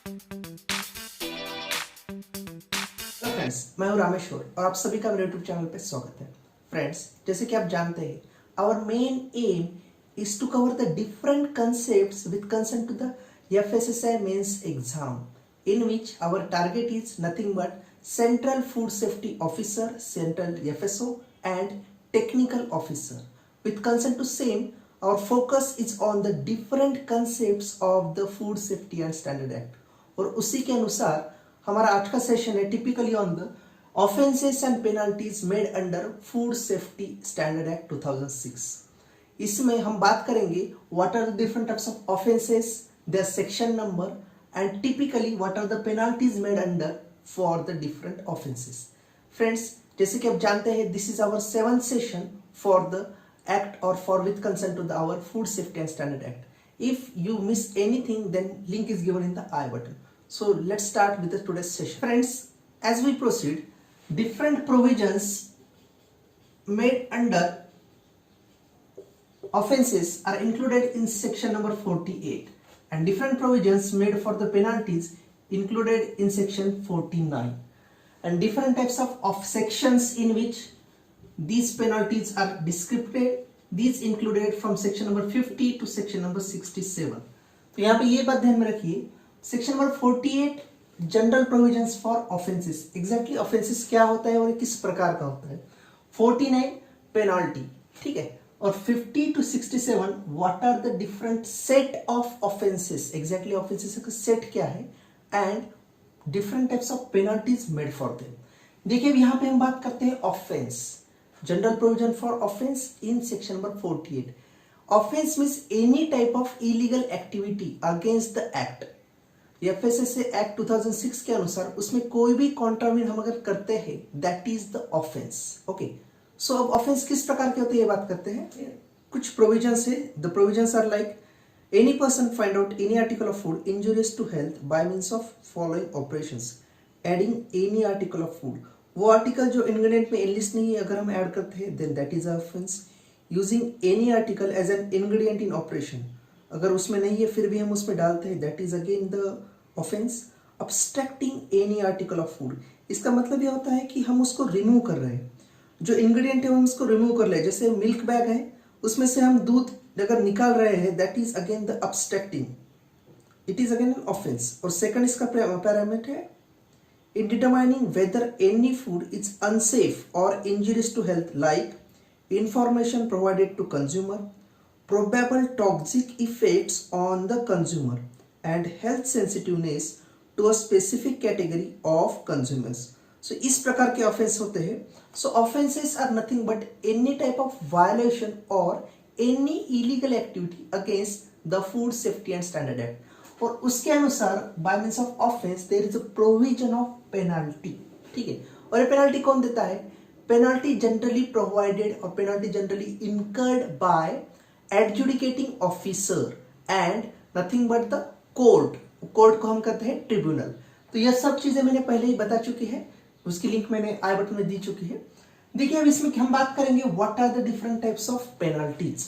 Hello friends, मैं हूं रामेश्वर और आप सभी का मेरे यूट्यूब चैनल पे स्वागत है। फ्रेंड्स, जैसे कि आप जानते हैं, our main aim is to cover the different concepts with concern to the FSSAI mains exam, in which our target is nothing but Central Food Safety Officer, Central FSO, and Technical Officer. With concern to same, our focus is on the different concepts of the Food Safety and Standard Act. और उसी के अनुसार हमारा आज का session है typically on the offences and penalties made under food safety standard act 2006। इसमें हम बात करेंगे what are the different types of offences, their section number and typically what are the penalties made under for the different offences. Friends, जैसे कि आप जानते हैं, this is our 7th session for the act और for with concern to the our food safety and standard act. If you miss anything, then link is given in the I button. So let's start with the today's session. Friends, as we proceed, different provisions made under offenses are included in section number 48 and different provisions made for the penalties included in section 49, and different types of sections in which these penalties are described. These included from section number 50 to section number 67. तो यहाँ पे ये बात ध्यान में रखिए, section number 48 general provisions for offences, exactly offences क्या होता है और किस प्रकार का होता है, 49 पेनाल्टी, ठीक है, और 50 to 67 what are the different set of offences, exactly offences का सेट क्या है, and different types of penalties made for them. देखिए, यहाँ पे हम बात करते हैं offence, general provision for offense in section number 48. Offense means any type of illegal activity against the act. FSSAI Act 2006 के अनुसार उसमें कोई भी कॉन्ट्रावेन हम अगर करते हैं, that is the offense. Okay. So अब offense किस प्रकार के होते हैं ये बात करते हैं. कुछ provisions है. The provisions are like any person find out any article of food injurious to health by means of following operations. Adding any article of food. वो आर्टिकल जो इंग्रेडिएंट में एनलिस्ट नहीं है अगर हम ऐड करते हैं, then that is offence. Using any article as an ingredient in operation, अगर उसमें नहीं है फिर भी हम उसमें डालते हैं, that is again the offence. Abstracting any article of food, इसका मतलब ये होता है कि हम उसको रिमूव कर रहे हैं, जो इंग्रेडिएंट है हम उसको रिमूव कर रहे हैं. जैसे मिल्क बैग है, उसमें से हम दूध अगर निकाल रहे हैं, that is again the abstracting, it is again an offence. और सेकंड इसका पैरामीटर है in determining whether any food is unsafe or injurious to health, like information provided to consumer, probable toxic effects on the consumer, and health sensitiveness to a specific category of consumers. So इस प्रकार के offense होते हैं. So offenses are nothing but any type of violation or any illegal activity against the Food Safety and Standard Act. और उसके अनुसार by means of offence there is a provision of penalty, ठीक है. और ये penalty कौन देता है? पेनाल्टी जनरली प्रोवाइडेड और penalty generally incurred by adjudicating officer and nothing but the court. Court को हम कहते हैं ट्रिब्यूनल. तो यह सब चीजें मैंने पहले ही बता चुकी है, उसकी लिंक मैंने आई बटन में दी चुकी है. देखिए, अब इसमें हम बात करेंगे what are the different types of penalties.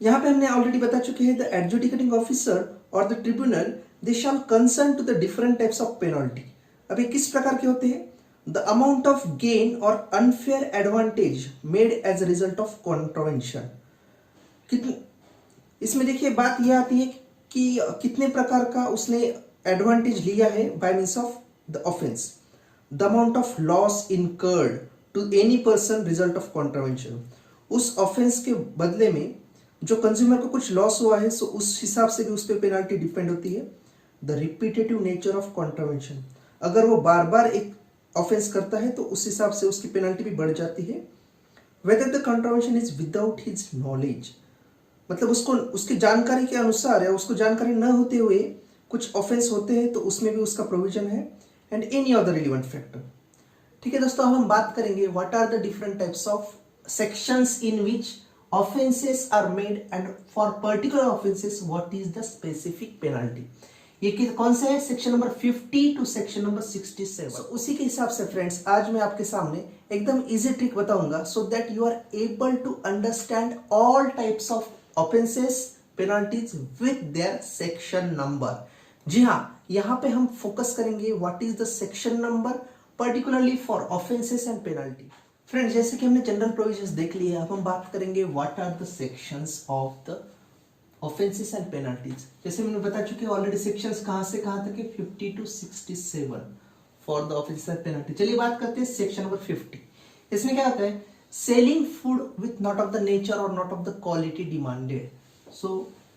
यहाँ पे हमने ऑलरेडी बता चुके हैं, द एडजुडिकेटिंग ऑफिसर और the tribunal they shall concern to the different types of penalty. अब ये किस प्रकार के होते हैं? द अमाउंट ऑफ गेन और unfair advantage made as a result of contravention. इसमें देखिए बात यह आती है कि कितने प्रकार का उसने एडवांटेज लिया है by means of the offence. The amount of loss incurred to any person result of contravention, उस ऑफेंस के बदले में जो कंज्यूमर को कुछ लॉस हुआ है, सो उस हिसाब से भी उस पर पेनाल्टी डिपेंड होती है. The repetitive nature of contravention, अगर वो बार बार एक ऑफेंस करता है तो उस हिसाब से उसकी पेनाल्टी भी बढ़ जाती है. Whether the contravention is without his knowledge, मतलब उसको उसकी जानकारी के अनुसार या उसको जानकारी न होते हुए कुछ ऑफेंस होते हैं तो उसमें भी उसका प्रोविजन है. And any other relevant factor. ठीक है दोस्तों, अब हम बात करेंगे what are the different types of sections in which offenses are made and for particular offenses what is the specific penalty. ये कौन सा है? Section number 50 to section number 67. so, उसी के हिसाब से फ्रेंड्स आज मैं आपके सामने एकदम इजी ट्रिक बताऊंगा so that you are able to understand all types of offences, penalties with their section number. जी हाँ, यहाँ पे हम फोकस करेंगे what is the section number particularly for offences and penalty. Friends, जैसे कि हमने जनरल प्रोविजंस देख लिए, अब हम बात करेंगे what are the sections of the offences and penalties. जैसे मैंने बता चुके ऑलरेडी सेक्शंस कहां से कहां तक है, 50 to 67 for the offences and penalty. चलिए बात करते हैं सेक्शन नंबर 50। इसमें क्या होता है, selling food with not of the nature और not of the quality demanded. So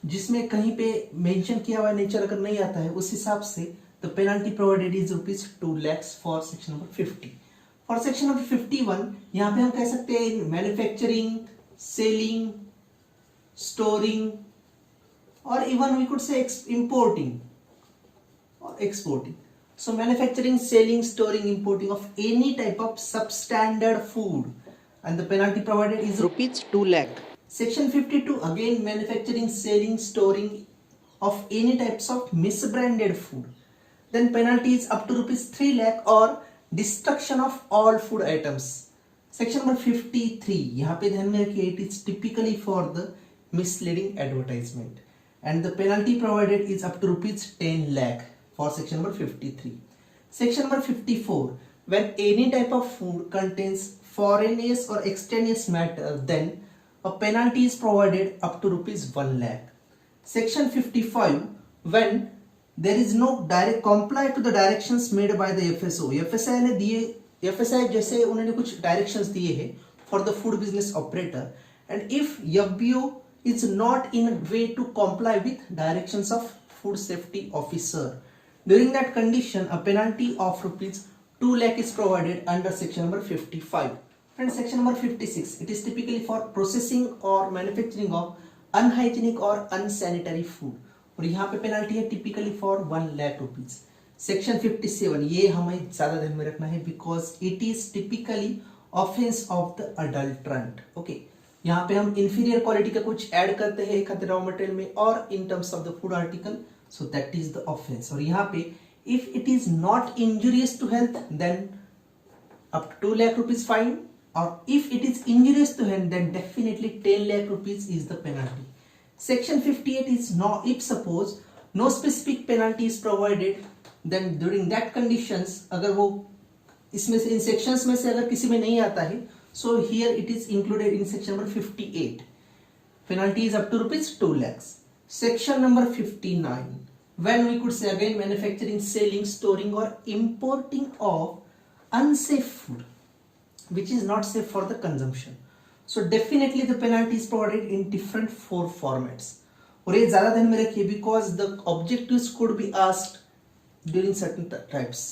जिसमें कहीं पे मेंशन किया हुआ नेचर अगर नहीं आता है, उस हिसाब से the penalty provided is ₹2 lakhs for section number 50। For section number 51 यहाँ पे हम कह सकते हैं मैन्युफैक्चरिंग, सेलिंग, स्टोरिंग और even we could say importing or exporting. So manufacturing, selling, storing, importing of any type of substandard food, and the penalty provided is ₹2 lakh. Section 52 again, manufacturing, selling, storing of any types of misbranded food. Then penalty is up to ₹3 lakh or destruction of all food items. Section number 53 यहाँ पे ध्यान में रखिए, it is typically for the misleading advertisement, and the penalty provided is up to ₹10 lakh. For section number 53. Section number 54, when any type of food contains foreign or extraneous matter, then a penalty is provided up to ₹1 lakh. Section 55, when there is no direct comply to the directions made by the FSO. FSI ने दिए, FSI जैसे उन्होंने कुछ directions दिए हैं for the food business operator, and if FBO is not in a way to comply with directions of food safety officer, during that condition a penalty of ₹2 lakh is provided under section number 55. And section number 56, it is typically for processing or manufacturing of unhygienic or unsanitary food, और यहाँ पे penalty है typically for ₹1 lakh। Section 57, ये हमें ज्यादा ध्यान में रखना है because it is typically offence of the adulterant. Okay, यहाँ पे हम इंफीरियर क्वालिटी का कुछ ऐड करते हैं एक रॉ मटेरियल में और in terms of the food article, so that is the offence. और यहाँ पे if it is not injurious to health then up to ₹2 lakh fine, और if it is injurious to health then definitely ₹10 lakh is the penalty. Section 58 is no, if suppose no specific penalty is provided then during that conditions, अगर वो इसमें से इन sections में से अगर किसी में नहीं आता है, so here it is included in section number 58. Penalty is up to ₹2 lakhs. Section number 59, when we could say again manufacturing, selling, storing or importing of unsafe food which is not safe for the consumption. So definitely the penalty is provided in different 4 formats. और ये ज्यादा ध्यान में रखिए because the objectives could be asked during certain types.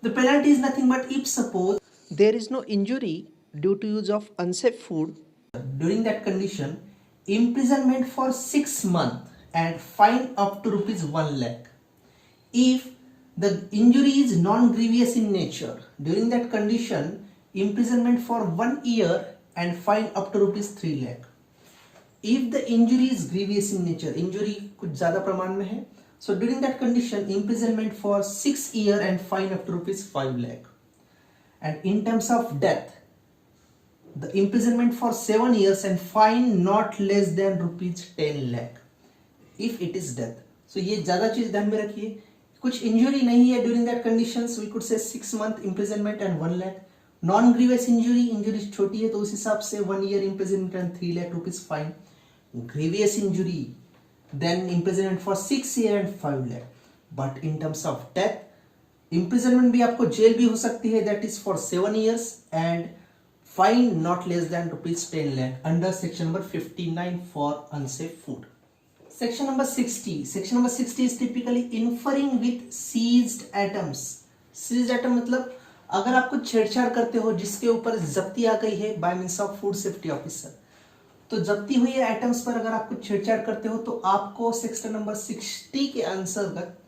The penalty is nothing but if suppose there is no injury due to use of unsafe food, during that condition imprisonment for 6 months and fine up to ₹1 lakh. If the injury is non-grievous in nature, during that condition imprisonment for 1 year and fine up to ₹3 lakh. If the injury is grievous in nature, injury कुछ ज्यादा प्रमाण में है, so during that condition imprisonment for 6 years and fine up to ₹5 lakh. And in terms of death, the imprisonment for 7 years and fine not less than ₹10 lakh if it is death. So ये ज्यादा चीज ध्यान में रखिए, कुछ injury नहीं है during that conditions we could say 6 month imprisonment and 1 lakh. Non grievous injury, injury छोटी है तो उस हिसाब से 1 year imprisonment and 3 lakh rupees fine. Grievous injury then imprisonment for 6 years and 5 lakh. But in terms of death, imprisonment भी आपको jail भी हो सकती है, that is for 7 years and fine not less than ₹10 lakh under section number 59 for unsafe food. Section number 60. Section number 60 is typically inferring with seized items. Seized item मतलब अगर आप कुछ छेड़छाड़ करते हो जिसके ऊपर जब्ती आ गई है bye means of food safety officer, तो जब्ती हुई आइटम्स पर अगर आप कुछ छेड़छाड़ करते हो तो आपको सेक्शन नंबर 60 के अंतर्गत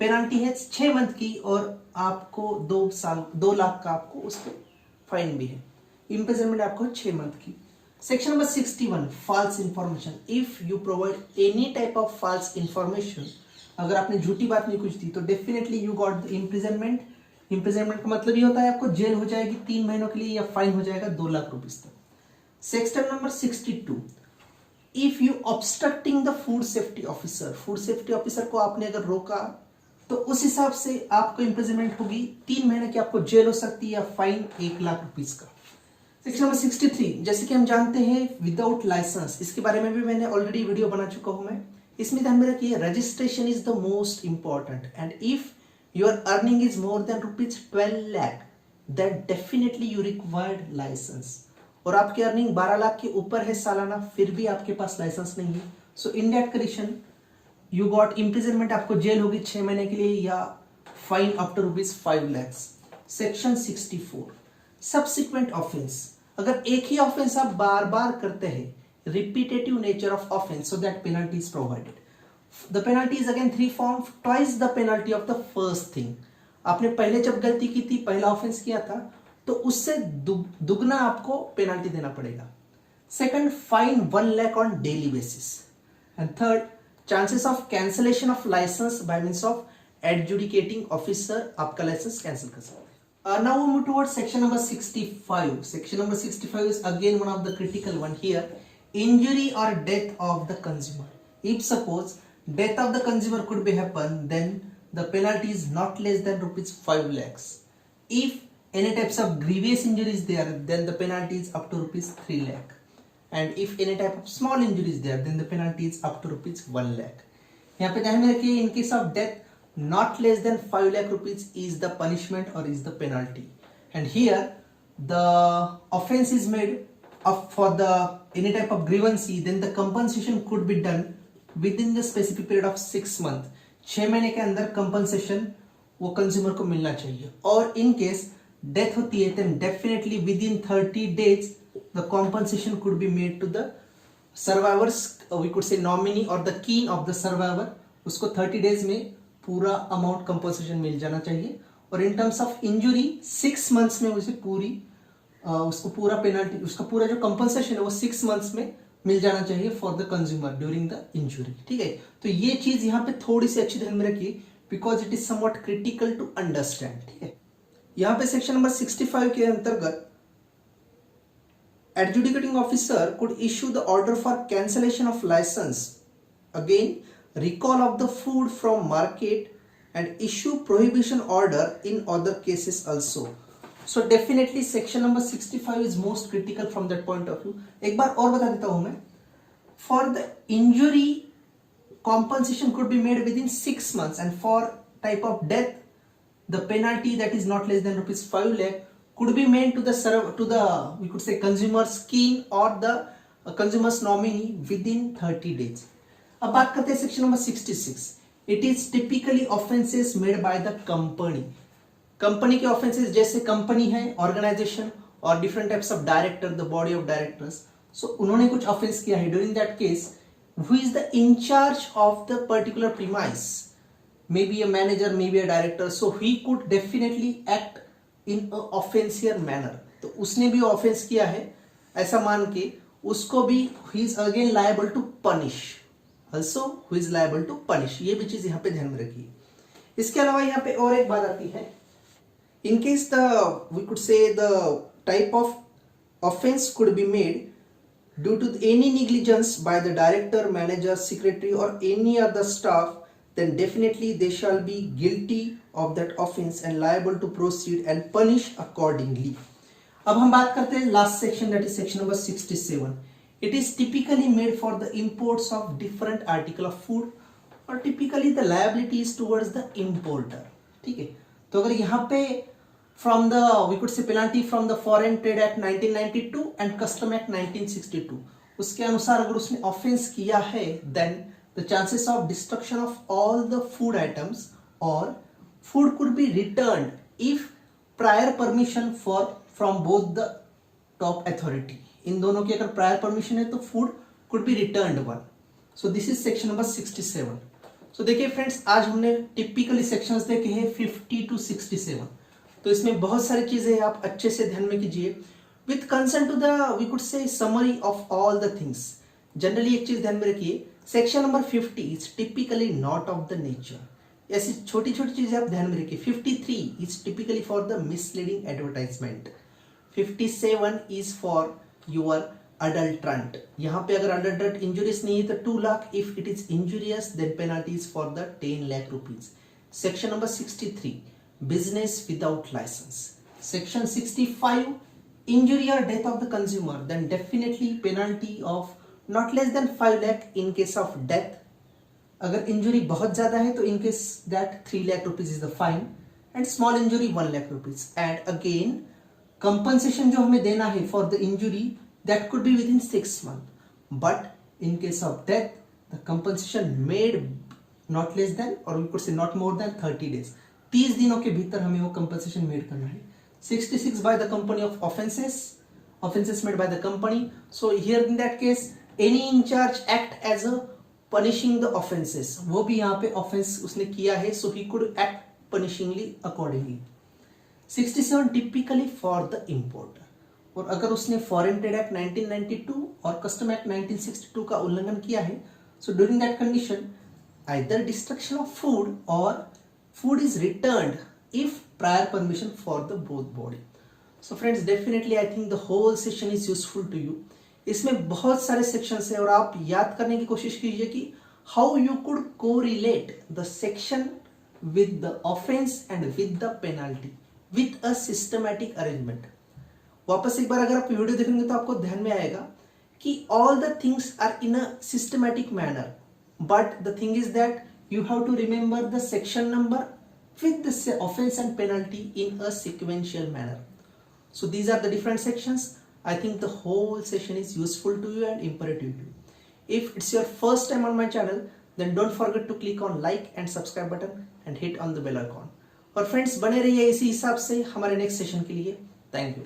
पेनाल्टी है 6 मंथ की और आपको 2 लाख का आपको उस पर फाइन भी है। इम्प्रिजनमेंट आपको 6 मंथ की। Section number 61, false information. If you provide any type of false information, अगर आपने झूठी बात नहीं कुछ दी तो definitely you got the imprisonment. Imprisonment का मतलब ये होता है आपको जेल हो जाएगी 3 महीनों के लिए या फाइन हो जाएगा 2 लाख रुपीस तक। Section number 62, if you obstructing the food safety officer को आपने अगर रोका तो उस हिसाब से आपको इम्प्रिजनमेंट होगी 3 महीने की, आपको जेल हो सकती है या फाइन 1 लाख रुपीस का। सेक्शन नंबर 63, जैसे कि हम जानते हैं विदाउट लाइसेंस, इसके बारे में भी मैंने ऑलरेडी वीडियो बना चुका हूं मैं। इसमें ध्यान में रखिए registration is the most important and if your earning is more than ₹12 lakh that definitely you required licence. और आपकी अर्निंग 12 लाख के ऊपर है सालाना, फिर भी आपके पास लाइसेंस नहीं है, so in that condition you got imprisonment, आपको जेल होगी 6 महीने के लिए या fine up to ₹5 lakh. Section 64 subsequent offence, अगर एक ही ऑफेंस आप बार बार करते हैं, repetitive nature of offence, so that penalty is provided. The penalty is again 3 form, twice the penalty of the first thing. आपने पहले जब गलती की थी, पहला ऑफेंस किया था, तो उससे दुगना आपको पेनल्टी देना पड़ेगा। Second, fine 1 lakh on daily basis. And third, chances of cancellation of licence by means of adjudicating officer आपका लाइसेंस कैंसिल कर सकते हैं। Now we move towards section number 65। Section number 65 is again one of the critical one here. Injury or death of the consumer. If suppose death of the consumer could be happen, then the penalty is not less than ₹5 lakhs. If any types of grievous injury is there, then the penalty is up to ₹3 lakh. And if any type of small injury is there, then the penalty is up to ₹1 lakh. यहाँ पे ध्यान में रखिए, in case of death, not less than 5 lakh rupees is the punishment or is the penalty. And here the offense is made of for the any type of grievance, then the compensation could be done within the specific period of 6 months. 6 महीने के अंदर compensation वो consumer को मिलना चाहिए। और in case death होती है, then definitely within 30 days the compensation could be made to the survivors, we could say nominee or the kin of the survivor, उसको 30 days में पूरा अमाउंट कंपनसेशन मिल जाना चाहिए। और in terms of injury 6 months में उसे पूरी उसको पूरा पेनल्टी, उसका पूरा जो कंपनसेशन है वो 6 मंथ्स में मिल जाना चाहिए for the consumer during the injury. ठीक है, तो ये चीज यहाँ पे थोड़ी सी अच्छी ध्यान में रखिए because it is somewhat critical to understand. ठीक है, यहाँ पे सेक्शन नंबर 65 के अंतर्गत adjudicating officer could issue the order for cancellation of license, again recall of the food from market and issue prohibition order in other cases also. So definitely section number 65 is most critical from that point of view. एक बार और बता देता हूं मैं, for the injury compensation could be made within 6 months and for type of death the penalty that is not less than ₹5 lakh could be made to the we could say consumer's kin or the consumer's nominee within 30 days. अब बात करते हैं section number 66। It is typically offences made by the company. Company के offences जैसे company है, organisation और different types of director, the body of directors, so उन्होंने कुछ ऑफेंस किया है। During that case who is the incharge of the particular premise, may be a manager, may be a director, so he could definitely act in offensive manner. तो उसने भी offence किया है ऐसा मान के उसको भी he is again liable to punish, also who is liable to punish। ये भी चीज यहाँ पे ध्यान में रखिए। इसके अलावा यहाँ पे और एक बात आती है, in case the we could say the type of offense could be made due to any negligence by the director, manager, secretary or any other staff, then definitely they shall be guilty of that offense and liable to proceed and punish accordingly. अब हम बात करते हैं last section, that is section number 67। It is typically made for the imports of different article of food और typically the liability is towards the importer। ठीक है, तो अगर यहाँ पे from the we could say penalty from the Foreign Trade Act 1992 and Custom Act 1962, उसके अनुसार अगर उसने offense किया है then the chances of destruction of all the food items or food could be returned if prior permission from both the top authority। इन दोनों की अगर prior permission है तो food could be returned one. So this is section number 67। सो देखिए friends, आज हमने typically sections देखे हैं 50 to 67। तो इसमें बहुत सारी चीजें हैं, आप अच्छे से ध्यान में कीजिए with concern to the we could say summary of all the things. Generally एक चीज ध्यान में रखिए, section number 50 is typically not of the nature. ऐसी छोटी छोटी चीजें आप ध्यान में रखिए। 53 is typically for the misleading advertisement. 57 is for your adulterant. यहाँ पे अगर adulterant injurious नहीं है तो 2 lakh, if it is injurious then penalty is for the 10 lakh rupees. Section number 63, business without license. Section 65, injury or death of the consumer, then definitely penalty of not less than 5 lakh in case of death. अगर injury बहुत ज्यादा है तो in case that 3 lakh rupees is the fine, and small injury 1 lakh rupees. And again compensation जो हमें देना है for the injury that could be within 6 months, but in case of death the compensation made not less than, or we could say not more than 30 days. 30 दिनों के भीतर हमें वो compensation made करना है. 66 by the company of offenses made by the company. So here in that case any in charge act as a punishing the offenses. वो भी यहाँ पे offense उसने किया है, so he could act punishingly accordingly. 67 typically for the importer. और अगर उसने फॉरेन ट्रेड एक्ट 1992 और कस्टम एक्ट 1962 का उल्लंघन किया है, so during that condition either destruction of food और food is returned if prior permission for the both body. So friends, definitely I think the whole session is useful to you. इसमें बहुत सारे sections है और आप याद करने की कोशिश कीजिए कि how you could correlate the section with the offence and with the penalty with a systematic arrangement. वापस एक बार अगर आप वीडियो देखेंगे तो आपको ध्यान में आएगा कि all the things are in a systematic manner, but the thing is that you have to remember the section number with the offence and penalty in a sequential manner. So these are the different sections. I think the whole session is useful to you and imperative to you. If it's your first time on my channel then don't forget to click on like and subscribe button and hit on the bell icon. और friends, बने रहिए इसी हिसाब से हमारे next session के लिए. Thank you.